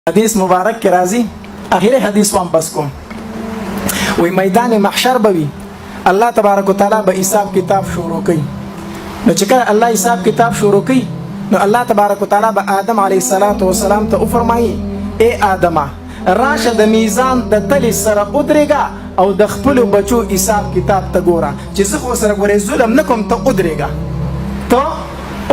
حدیث مبارک کې راځي اخیری حدیث وام بس کوم وی میدان محشر بوي الله تبارک وتعالى به حساب کتاب شروع کوي نو چې کله الله حساب کتاب شروع کوي نو الله تبارک وتعالى به آدم علیه السلام ته فرمایي اے آدم راشه د میزان د تل سره ودرېګا او د خپل بچو حساب کتاب ته ګوره چې زه خو سره ګورې ظلم نکوم ته ودرېګا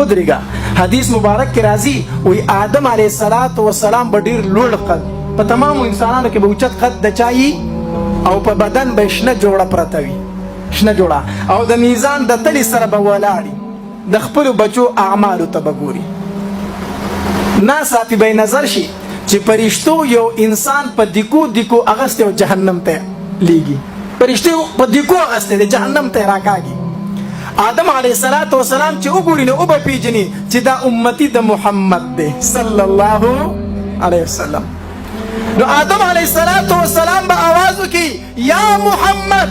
ودرېګا حدیث مبارک کې راځي وی آدم علیه السلام به ډېر لوړ قد په تمامو انسانانو کې به اوچت قد د چایي او په بدن به شنه جوړه پرته وي شنه جوړه او د میزان د تلې سره به ولاړي د خپلو بچو اعمالو ته به ګوري ناڅاپي به یې نظر شي چې فرشتو یو انسان په دیکو اغستی او جهنم ته لیږي فرشتو په دیکو اغستی د جهنم ته راکاږي آدم علیه السلام چې وګوري نو به پیژني چې دا امتی د محمد دی صلی الله علیه وسلم نو آدم علیه السلام به آواز وکړي یا محمد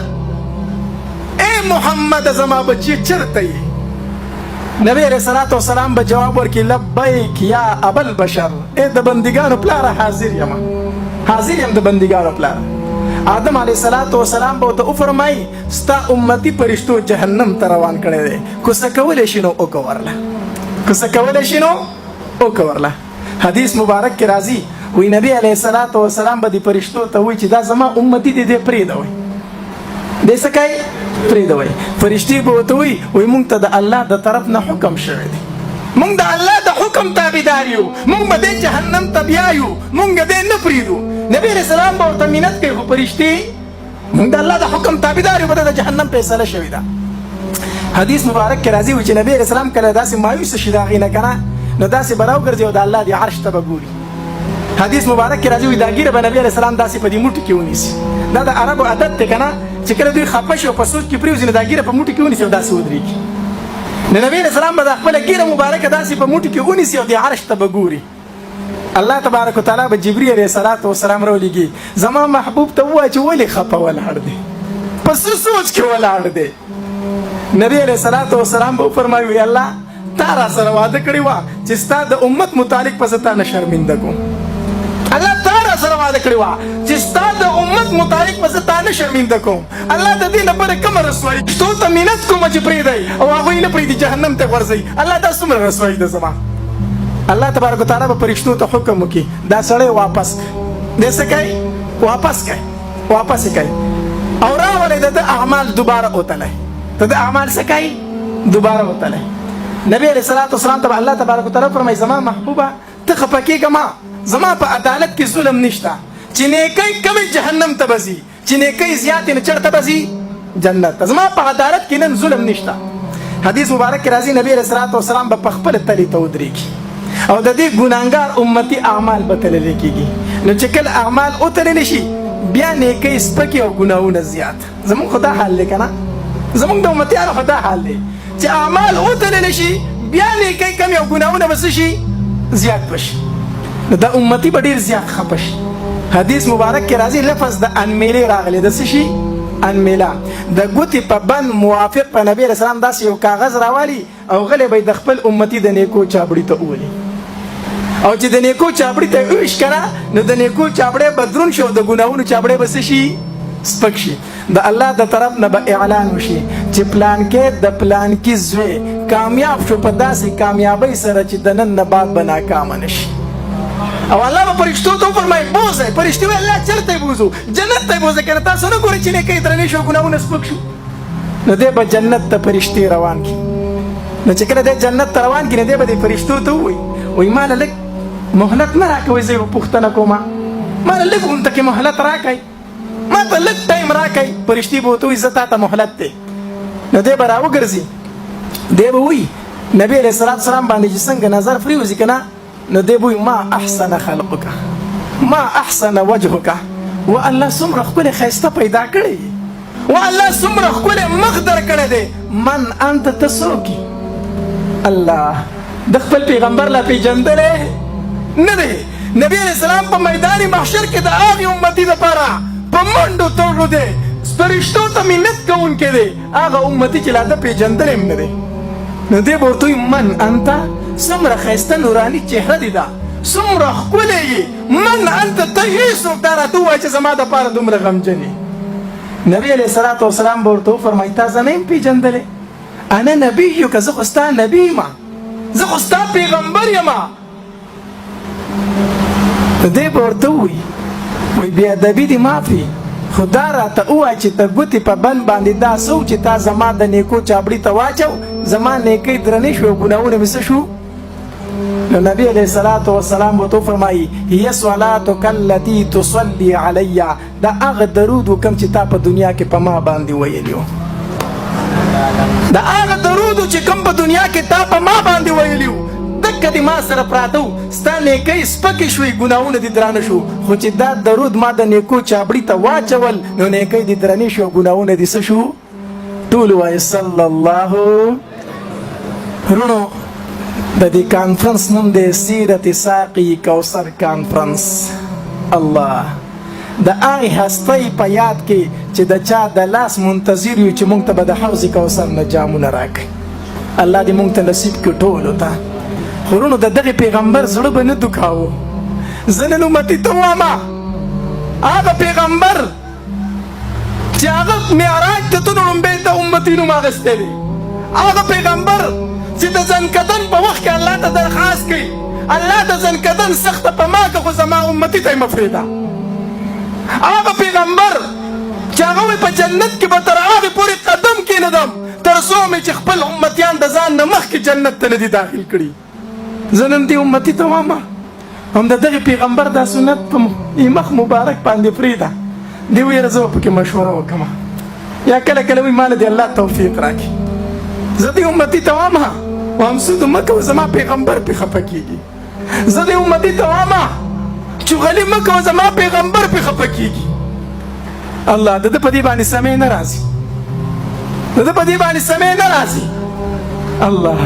اے محمد زما بچی چرته یې نبی علیه السلام به جواب ورکړي لبیک یا ابا البشر اے د بندګانو پلاره حاضر یم د بندګانو پلاره آدم علیه السلام به ورته وفرمایي ستا امتي فرشتو جهنم ته روان کړی دی که څه کولی شي نو وکړه ورله حدیث مبارک کې راځي وی نبی علیه السلام به د فرشتو ته وایي چې دا زما امتي دی پرېږدوئ دی څه کوي پرېږدوئ فرشتې به ورته وایي موږ ته د الله د طرف نه حکم شوی دی موږ د الله د حکم تابعدار یو موږ به دې جهنم ته بیایو موږ دې نه پرېږدو نبی علیہ السلام به ورته منت کوي خو فرشتې موږ د الله د حکم تابعدار یو به د جهنم فیصله شوې ده حدیث مبارک کې راځي چې نبی علیہ السلام کله داسې مایوسه شي د هغې نه که نه نو داسې به راوګرځي او د الله د عرش ته به ګوري حدیث مبارک کې راځي دا ږیره به نبی علیہ السلام داسې په دې موټو کې ونیسي دا د عربو عادت دی که نه چې کله دوی خفه شي او په سوچ کې پرېوځي نو دا ږیره په موټو کې ونیسي او داسې ودرېږي نو نبی علیہ السلام به د خپله ږیره مبارکه داسې په موټو کې ونیسي او د عرش ته به ګوري الله تبارک وتعالی به جبرئیل علیه السلام راولېږي زما محبوب ته ووایه چې ولې خفه ولاړ دی په څه سوچ کې ولاړ دی نبی علیه السلام به وفرمایي الله تا را سره واده کړې وه چې ستا د امت متعلق به زه تا نه شرمنده کوم الله تا را سره واده کړې وه چې ستا د امت متعلق به زه تا نه شرمنده کوم الله د دې لپاره کومه رسوایي تو ته منت کومه چې پرېږدئ او هغوی نه پرېږدي جهنم ته غورځوي الله دا څومره رسوایي ده زما الله تبارک وتعالی به فرشتو ته حکم وکړي دا سړی واپس دی څه کوي واپس یې کوي او راولئ د ده اعمال دوباره وتلی د ده اعمال څه کوي دوباره وتلی نبی علیه السلام ته الله تبارک وتعالی فرمایي زما محبوبه ته خفه کېږه ما زما په عدالت کې ظلم نشته چې نیکۍ کمې جهنم ته به ځي چې نیکۍ زیاتې نه چېرته به ځي جنت ته زما په عدالت کې نن ظلم نشته حدیث مبارک کې راځي نبی علیه السلام به په خپله تلې ته ودرېږي او د دې ګناهګار امتي اعمال به تللی کېږي نو چې کله اعمال وتللی شي بیا نیکۍ سپکې او ګناهونه زیات زمونږ خو دا حال دی که نه زمونږ د امتیانو خو دا حال دی چې اعمال وتللی شي بیا نیکۍ کمې او ګناهونه به څه شي زیات به شي نو دا امتي به ډېر زیات خفه شي حدیث مبارک کې راځي لفظ د انمیلې راغلی د څه شي انمیله د ګوتې په بند موافق په نبی علیه السلام داسې یو کاغذ راوالي او غلی به د خپل امتي د نیکو چابړي ته وولي او چې د نیکو چابړي ته ویش که نه نو د نیکو چابړی به دروند شي او د ګناهونو چابړی به څه شي سپک شي د الله د طرف نه به اعلان وشي چې پلانکې د پلانکي زوی کامیاب شو په داسې کامیابۍ سره چې د نن نه بعد به ناکامه نه شي او الله به فرشتو ته وفرمایي بوځئ فرشتې وایي الله چېرته یې بوځو جنت ته یې بوځئ که نه تاسو نه ګورئ چې نیکۍ درنې شو ګناهونه سپک شو نو دی به جنت ته فرشتې روان کړي نو چې کله دی جنت ته روان کړي نو دی به دې فرشتو ته ووایي ما له لږ مهلت نه راکوئ زه یوه پوښتنه کومه ما له لږ غونته کې مهلت راکئ ما ته لږ ټایم راکئ فرشتې به ورته وایي زه تا ته مهلت دی نو دی به راوګرځي دی به وایي نبي علیه السلام باندې چې څنګه نظر پرېوځي که نه نو دی به وایي ما احسن خلقک ما احسن وجهک و الله څومره ښکلی ښایسته پیدا کړی و الله څومره ښکلی مخ در کړی دی من انت ته څوک الله د خپل پیغمبر لا پیژندلی نه دی نبی علیه السلام په میدان محشر کې د هغې امتي دپاره په منډو توړو دی فرشتو ته منت کوونکی دی هغه امتي چې لا ده پیژندلی هم نه دی نو دی به ورته من انت څومره ښایسته نوراني چهره دې ده څومره ښکلی یې من انت ته هیڅوک دا راته ووایه چې زما دپاره دومره غمجن یې. نبي علیه الصلاة والسلام به ورته وفرمایي تا زه نه یم پیژندلی؟ انا نبیک، زه خو ستا نبي یم، زه خو ستا پیغمبر یم. دی به ورته ووایي وایي بې ادبي دې معافي، خو دا راته ووایه چې ته ګوتې په بند باندې دا څه چې تا زما د نیکو چابړي ته واچو، زما نیکۍ درنې شوې او ګناهونه مې څه شو. نو نبی علیه الصلاة والسلام ورته وفرمایي هي صلاتک التي تصلي علی، دا هغه درود و کوم چې تا په دنیا کې په ما باندې ویلي و، دا هغه درود چې کوم په دنیا کې تا په ما باندې ویلي و، دکه دې ما سره پراته و، ستا نیکۍ سپکې شوې، ګناهونه دې درانه شو، خو چې دا درود ما د نیکو چابړي ته واچول نو نیکۍ دې درنې شو او ګناهونه دې څه شو. ټول وایي صلی الله. رونو د دې کانفرنس نوم دی سیرت ساقي کوثر کانفرنس. الله د هغې هستۍ په یاد کې چې د چا د لاس منتظر یو چې موږ ته به د حوض کوثر نه جامونه راکړي. الله دې موږ ته نصیب کړي ټولو ته. خو وروڼو د دغې پیغمبر زړه به نه دوکاوه. زه نن امتي ته وایم هغه پیغمبر چې هغه معراج ته ته لومبۍ ته امتي نوم اخیستی دی، هغه پیغمبر چې د ځنکدن په وخت کې الله ته درخواست کوي الله د ځنکدن سخته په ما که خو زما امتي ته یې مه پرېږده. هغه پیغمبر چې هغه وایي په جنت کې به تر هغې پورې قدم کېنږدم تر څو مې چې خپل امتیان د ځان نه مخکې جنت ته نه دي داخل کړي. زه نن دې امتي ته وایم هم د دغې پیغمبر دا سنت په مخ مبارک باندې پرېږده. دې ویره زه به پکې مشوره وکړم یا کله کله وایي ماله دې الله توفیق راکړي. زه دې امتي ته وایم وایم سود مه کوه زما پیغمبر پې خفه کېږي. زه دې امتي ته وایم چغلي مه کوه زما پیغمبر پې خفه کېږي. الله د ده په دې باندې سمې نه راځي، د ده په دې باندې سمې نه راځي. الله